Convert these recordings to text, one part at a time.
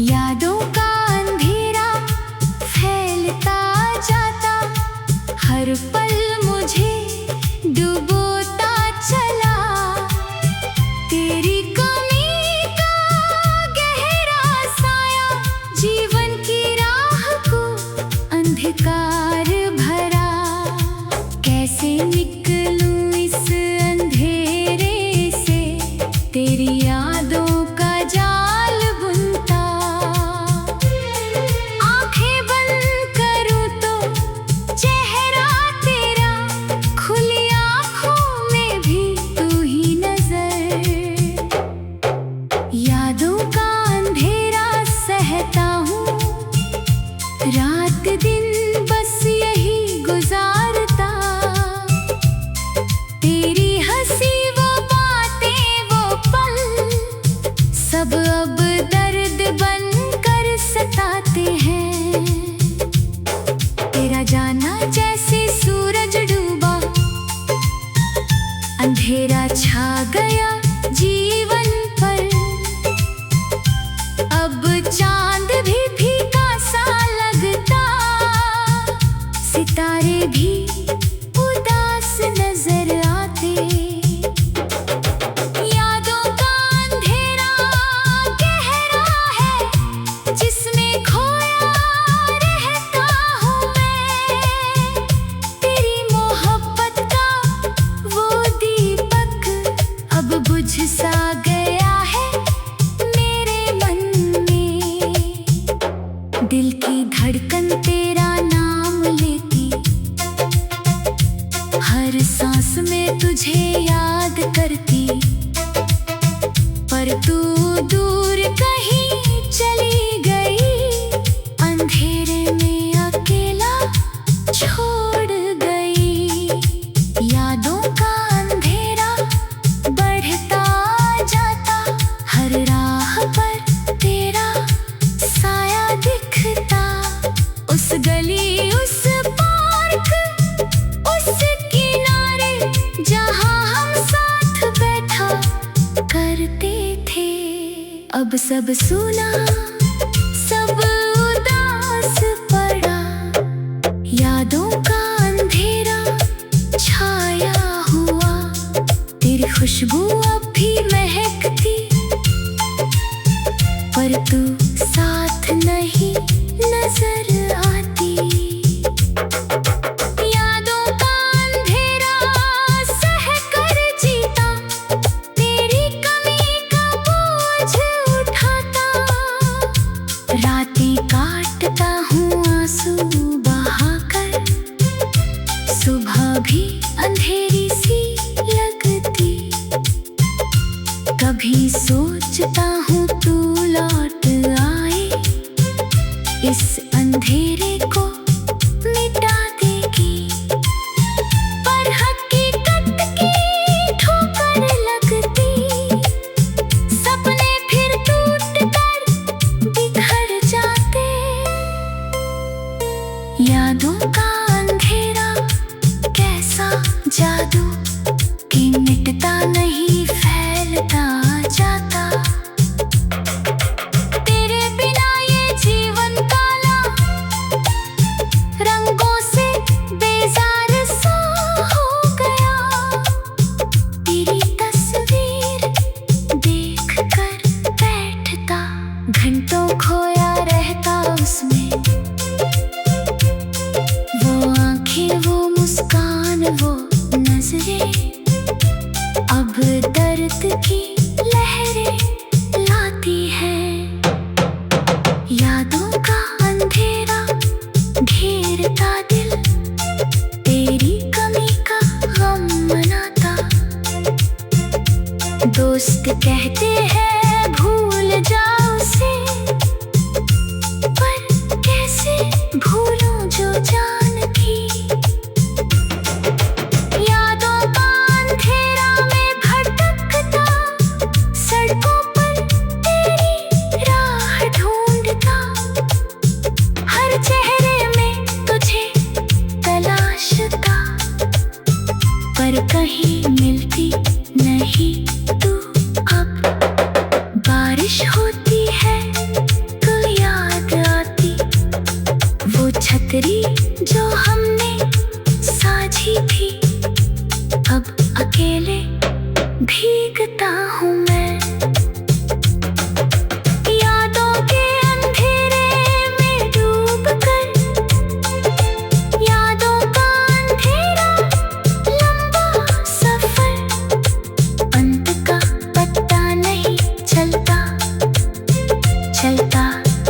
यादों का अंधेरा फैलता जाता, हर पल मुझे डुबोता चला। तेरी कमी का गहरा साया जीवन की राह को अंधकार भरा। कैसे निकलूं इस अंधेरे से, तेरी यादों का जाल बुनता। आंखें बंद करूं तो चेहरा तेरा, खुली आंखों में भी तू ही नजर। यादों का अंधेरा सहता हूँ, रात दिन बस यही गुजारता। तेरी हंसी वो बातें वो पल, सब अब दर्द बन कर सताते हैं। तेरा जाना जैसे सूरज डूबा, अंधेरा छा गया जीवन पर। अब चांद भी फीका सा लगता, सितारे भी उदास नजर आते। यादों का अंधेरा गहरा है, जिसमें खोया रहता हूँ मैं। तेरी मोहब्बत का वो दीपक अब बुझ सा गया है मेरे मन में। दिल की धड़कन तेरा नाम लेती, हर सांस में तुझे याद करती। पर तू दूर कहीं चली गई, अंधेरे में अकेला छोड़ गई। यादों का अंधेरा बढ़ता जाता, हर राह पर तेरा साया दिखता। उस गली उस पार्क उस किनारे, जहाँ हम साथ बैठा करते थे। अब सब सुना सब उदास पड़ा, यादों का अंधेरा छाया हुआ। तेरी खुशबू अब भी महकती, पर तू साथ नहीं नजर आती। यादों का अंधेरा सह कर जीता, तेरी कमी का बोझ उठाता। रातें काटता हूँ आंसू बहाकर, सुबह भी अंधेरी सी लगती। कभी सोचता हूँ तू लौट आए, इस अंधेरे को मिटा देगी। पर हकीकत की ठोकर लगती, सपने फिर टूट कर बिखर जाते। यादों का अंधेरा कैसा जादू कि मिटता नहीं फैलता जाता। तेरे बिना ये जीवन काला, रंगों से बेजार सा हो गया। तेरी तस्वीर देख कर बैठता, घंटों खोया रहता उसमें। वो आंखें वो मुस्कान वो नजरें, अब दर्द की लहरें लाती है। यादों का अंधेरा घेरता दिल, तेरी कमी का गम मनाता। दोस्त कहते हैं भूल जाओ उसे, पर कैसे भूलूं जो जान थी। यादों का अंधेरा में भटकता, सड़कों पर तेरी राह ढूंढता। हर चेहरे में तुझे तलाशता, पर कहीं मिलती नहीं तू अब।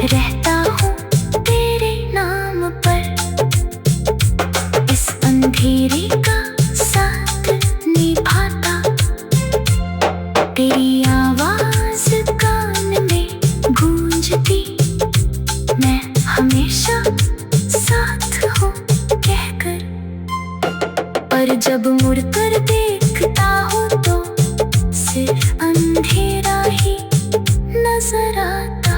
रहता हूँ तेरे नाम पर। इस अंधेरे का साथ निभाता, तेरी आवाज कान में गूंजती, मैं हमेशा साथ हूँ कहकर। पर जब मुड़कर देखता हूँ तो सिर्फ अंधेरा ही नजर आता।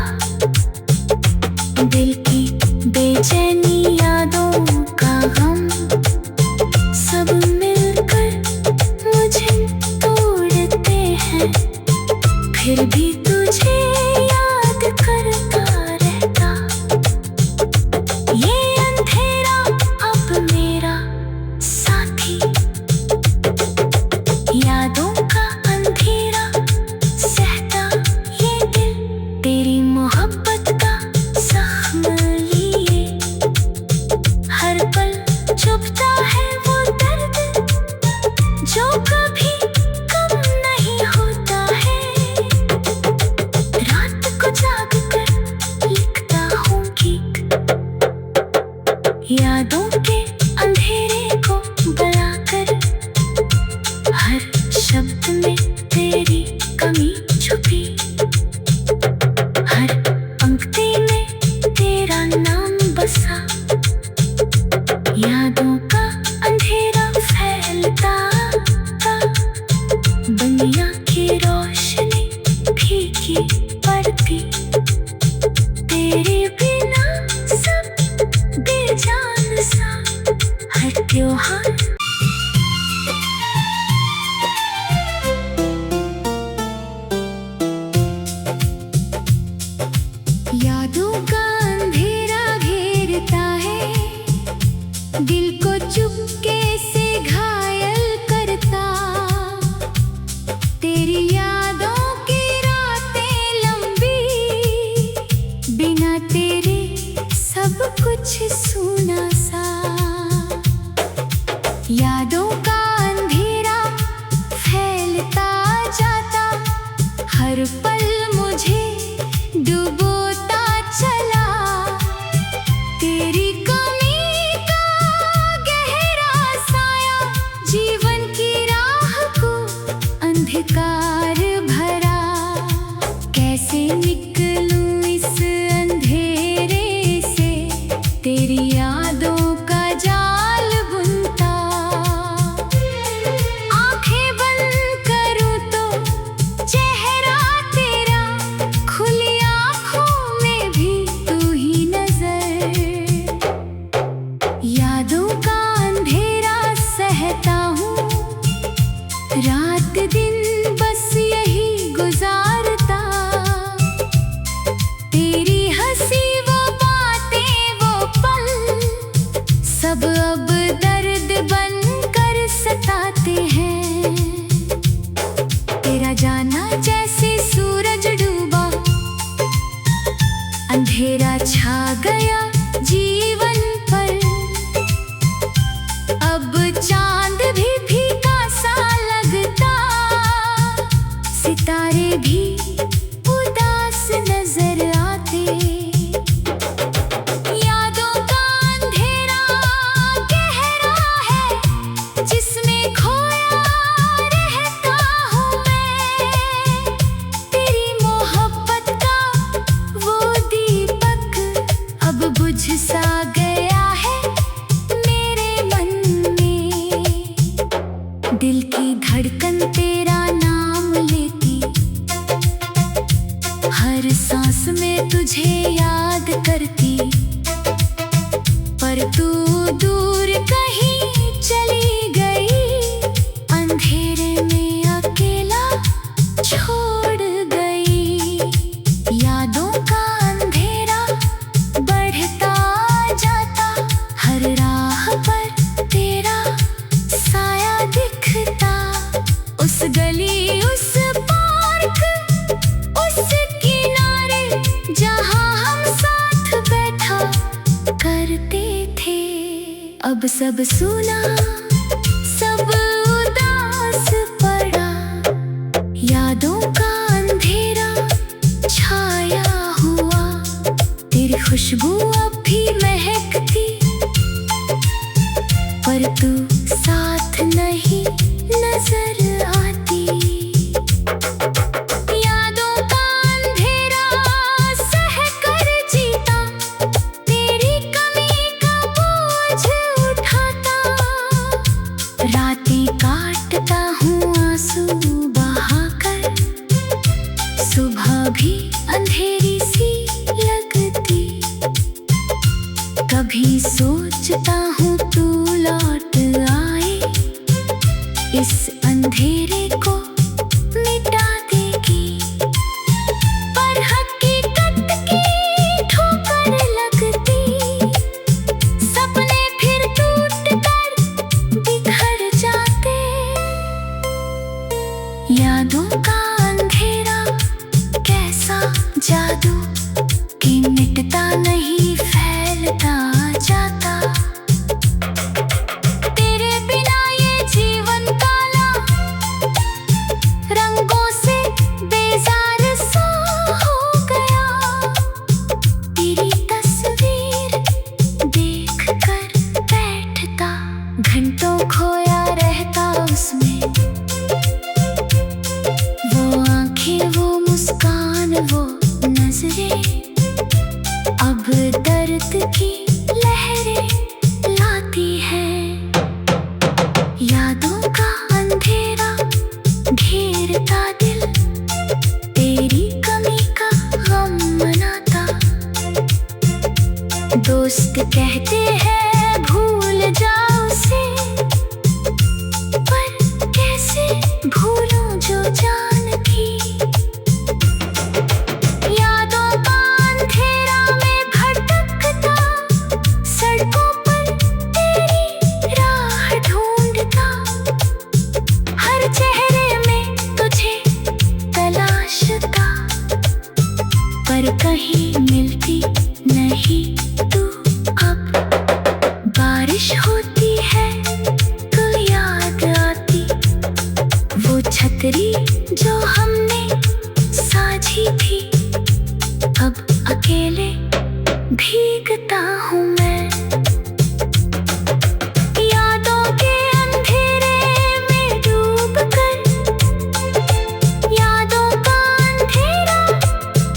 दिल की बेचैनी यादों का गम सब मिलकर मुझे तोड़ते हैं, फिर भी तुझे याद करता रहता। ये अंधेरा अब मेरा साथी, यादों का अंधेरा सहता ये दिल, तेरी मोहब्बत का जख्म लिए हर पल चुभता है वो दर्द जो कभी कम नहीं होता है। रात को जाग कर लिखता हूँ गीत, यादों के अंधेरे को बुलाकर। हर शब्द में तेरी कमी छुपी, हर पंक्ति में तेरा नाम बसा। यादों का अंधेरा फैलता था, दुनिया की रोशनी फीकी पड़ती, तेरे बिना सब बेजान सा। हर त्योहार यादों का अंधेरा घेरता है, दिल को चुपके से घायल करता। तेरी यादों की रातें लंबी, बिना तेरे सब कुछ सूना सा। यादों का अंधेरा फैलता जाता, हर पल मुझे डुबोता चला। तेरी कमी का गहरा साया जीवन की राह को अंधकार भरा। कैसे निकलूं इस अंधेरे से, तेरी यादों का जाल बुनता। आंखें बंद करूं तो चेहरा तेरा, खुली आंखों में भी तू ही नजर। यादों का अंधेरा सहता हूँ, रात दिन बस यही गुजारता। तेरी हंसी वो बातें वो पल सब अब दर्द बनकर सताते हैं। तेरा जाना जैसे सूरज डूबा, अंधेरा छा गया जीवन पर। अब चांद भी फीका सा लगता, सितारे भी उदास नजर आते। यादों का अंधेरा गहरा है, जिसमें खोया रहता हूँ मैं। तेरी मोहब्बत का वो दीपक अब बुझ सा गया है मेरे मन में। दिल की धड़कन तेरा नाम लेती, हर सांस में तुझे याद करती। पर तू दूर कहीं चली गई, अंधेरे में अकेला छोड़ गई। यादों का अंधेरा बढ़ता जाता, हर राह पर तेरा साया दिखता। उस गली उस पार्क उस किनारे, जहाँ हम साथ बैठा करते थे। अब सब सुना सब उदास पड़ा, यादों का अंधेरा छाया हुआ। तेरी खुशबू अब भी महकती, पर तू साथ नहीं नजर आती। यादों का अंधेरा सह कर जीता, तेरी कमी का बोझ उठाता। रातें काटता हूँ आंसू बहाकर, सुबह भी अंधेरी सी लगती। कभी सोचता हूँ तू लौट आए, इस अंधेरे को मिटा देगी। पर हकीकत की ठोकर लगती, सपने फिर टूट कर बिखर जाते। यादों का अंधेरा कैसा जादू कि मिटता नहीं फैलता जाता। तेरे बिना ये जीवन काला, रंगों से बेजार सा हो गया। तेरी तस्वीर देख कर बैठता, घंटों खोया रहता उसमें। वो आंखें, वो मुस्कान, वो नजरें अब दर्द की लहरें लाती है। यादों का अंधेरा घेरता दिल, तेरी कमी का गम मनाता। दोस्त कहते हैं भूल जाओ उसे, पर कैसे भूलूं जो जान थी। यादों का अंधेरा में भटकता, सड़कों पर तेरी राह ढूंढता। हर चेहरे में तुझे तलाशता, पर कहीं मिलती नहीं तू अब। बारिश होती है तो याद आती, वो छतरी जो हमने साझी थी। अब अकेले भीगता हूँ मैं, यादों के अंधेरे में डूब कर। यादों का अंधेरा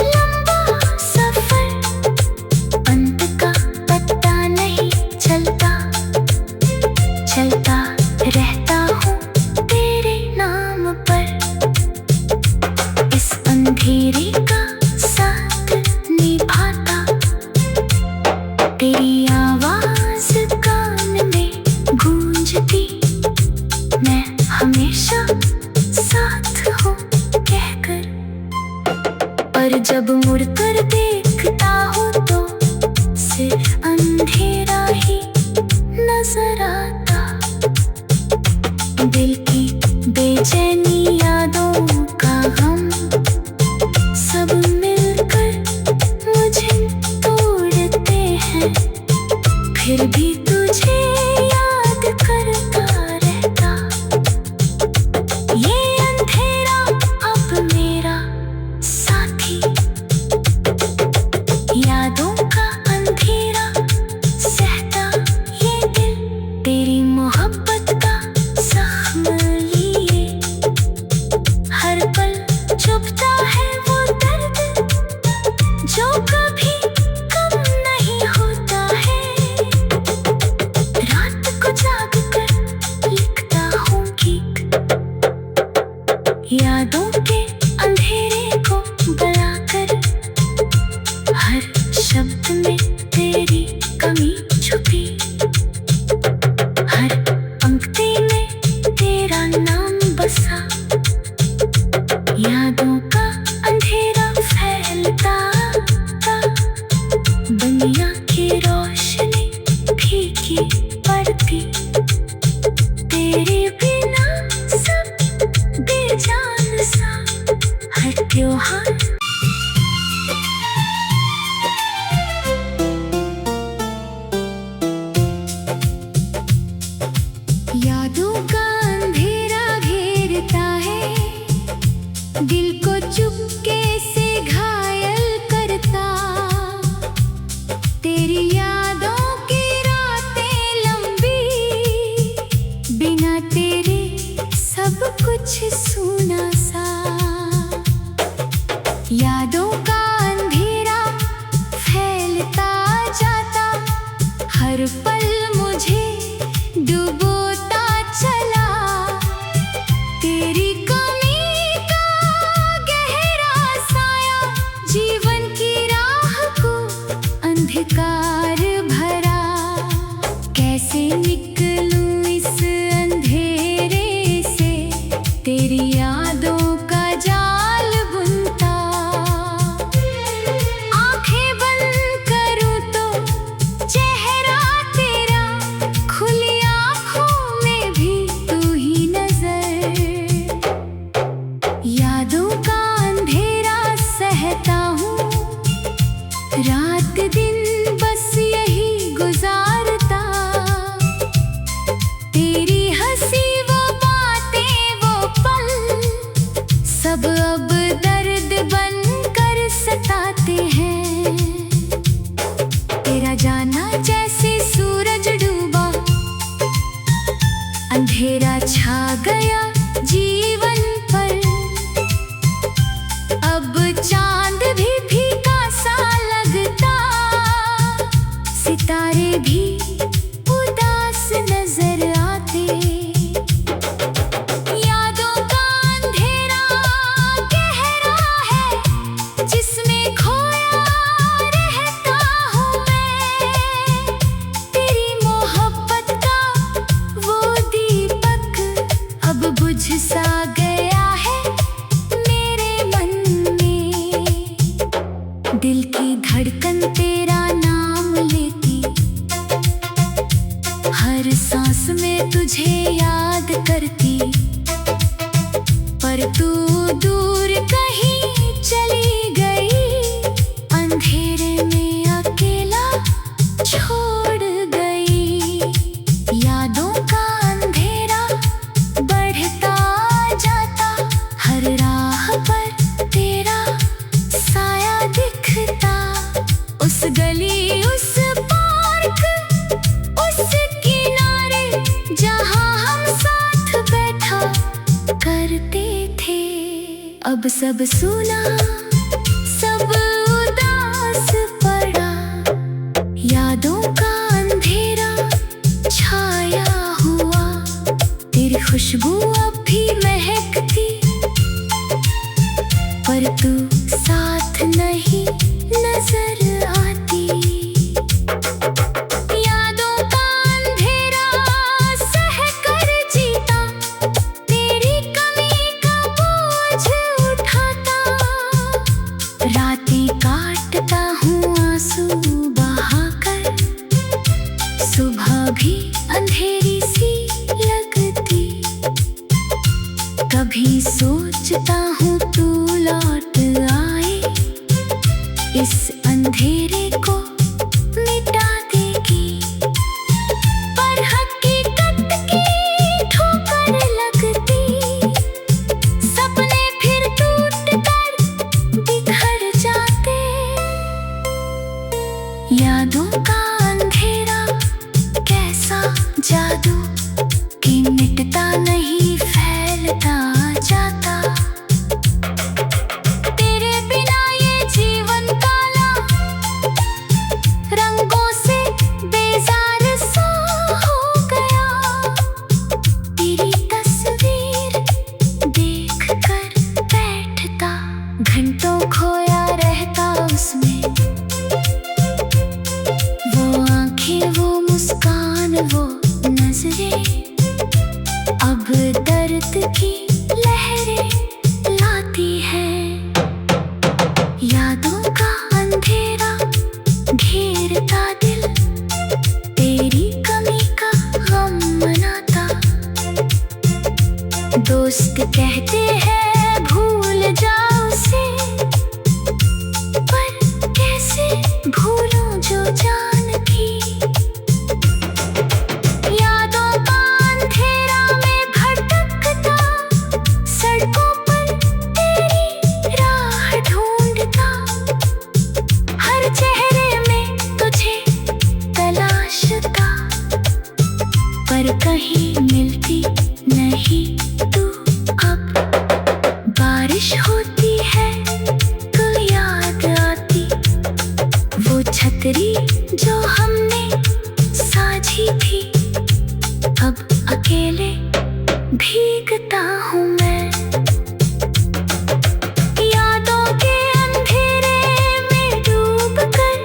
लंबा सफर, अंत का पता नहीं चलता। चलता रहता हूँ तेरे नाम पर, इस अंधेरे का साथ निभाता। तेरी आवाज कान में गूंजती, मैं हमेशा साथ हूँ कहकर। पर जब मुड़कर देखता हूँ तो सिर्फ अंधेरा ही नजर आता। दिल की बेचैनी, यादों का गम, सब मिलकर मुझे तोड़ते हैं। फिर भी तुझे याद करता रहता। ये अंधेरा अब मेरा साथी, यादों का अंधेरा सहता ये दिल। तेरी मोहब्बत का जख्म लिए, हर पल चुभता है वो दर्द जो कभी कम नहीं होता है। रात को जाग कर लिखता हूँ गीत, यादों के अंधेरे को बुलाकर। हर शब्द में तेरी कमी छुपी, हर पंक्ति में तेरा नाम बसा। यादों का अंधेरा फैलता था, दुनिया की रोशनी फीकी पड़ती। तेरे बिना सब बेजान सा, हर त्योहार यादों का अंधेरा घेरता है, दिल को चुपके से घायल करता। अंधकार भरा, कैसे निकलूं इस अंधेरे से, तेरी यादों का जाल बुनता। आंखें बंद करूं तो चेहरा तेरा, खुली आंखों में भी तू ही नजर। यादों का अंधेरा सहता हूँ, रात दिन बस यही गुजारता। तेरी हंसी वो बातें वो पल, सब अब दर्द बन कर सताते हैं। तेरा जाना जैसे सूरज डूबा, अंधेरा छा गया जीवन पर। अब चांद भी फीका सा लगता, सितारे भी उदास नजर आते। यादों का अंधेरा गहरा है, जिसमें खोया रहता हूँ मैं। तेरी मोहब्बत का वो दीपक अब बुझ सा गया है मेरे मन में। दिल की धड़कन तेरा नाम लेती, हर सांस में तुझे याद करती। पर तू दूर कहीं चली गई, अंधेरे में अकेला छोड़ गई। यादों का अंधेरा बढ़ता जाता, हर राह पर तेरा साया दिखता। उस गली उस पार्क उस किनारे, जहाँ हम साथ बैठा करते थे। अब सब सुना सब उदास पड़ा, यादों का अंधेरा छाया हुआ। तेरी खुशबू अब भी महकती, पर तू साथ नहीं नजर आती। यादों का अंधेरा सह कर जीता, तेरी कमी का बोझ उठाता। रातें काटता हूँ आंसू बहाकर, सुबह भी अंधेरी सी लगती। कभी सोचता हूँ तू लौट आए, इस अंधेरे को मिटा देगी। पर हकीकत की ठोकर लगती, सपने फिर टूट कर बिखर जाते। यादों का अंधेरा कैसा जादू कि मिटता नहीं फैलता जाता। तेरे बिना ये जीवन काला, रंगों से बेजार सा हो गया। तेरी तस्वीर देख कर बैठता, घंटों खोया रहता उसमें। वो आंखें वो मुस्कान वो नजरें, अब दर्द की लहरें लाती है। यादों का अंधेरा घेरता दिल, तेरी कमी का गम मनाता। दोस्त कहते हैं भूल जाओ उसे, पर कैसे भूलूं जो जान थी। यादों का अंधेरा में भटकता, सड़कों पर तेरी राह ढूंढता। हर चेहरे में तुझे तलाशता, पर कहीं मिलती नहीं तू अब। बारिश होती है तो याद आती, वो छतरी जो हमने साझी थी। अब अकेले भीगता हूँ मैं, यादों के अंधेरे में डूब कर।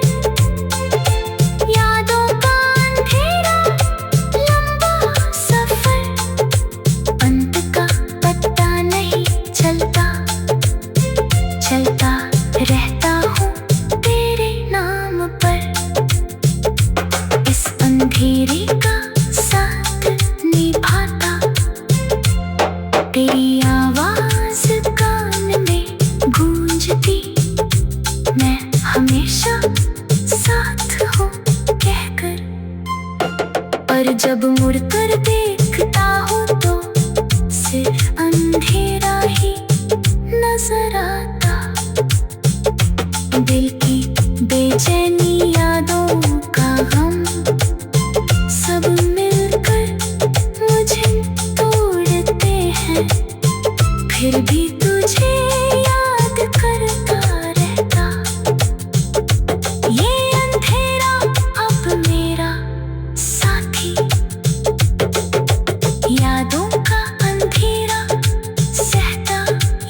पर जब मुड़कर देखता हूँ तो सिर्फ अंधेरा ही नजर आता। दिल की बेचैनी यादों का गम सब मिलकर मुझे तोड़ते हैं, फिर भी तुझे याद करता रहता। ये अंधेरा अब मेरा साथी, यादों का अंधेरा सहता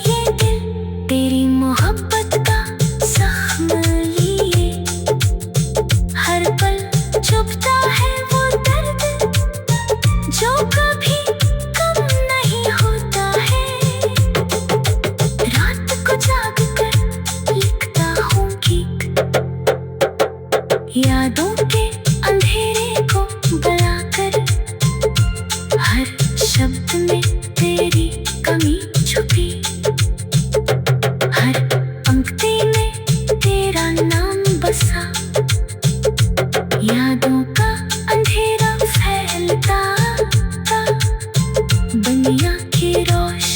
ये दिल, तेरी मोहब्बत का जख्म लिए हर पल चुभता है वो दर्द जो कभी कम नहीं होता है। रात को जाग कर लिखता हूँ गीत, यादों के अंधेरे को बुलाकर, हर शब्द में तेरी कमी छुपी, हर पंक्ति में तेरा नाम बसा। यादों का अंधेरा फैलता था दुनिया की रोशनी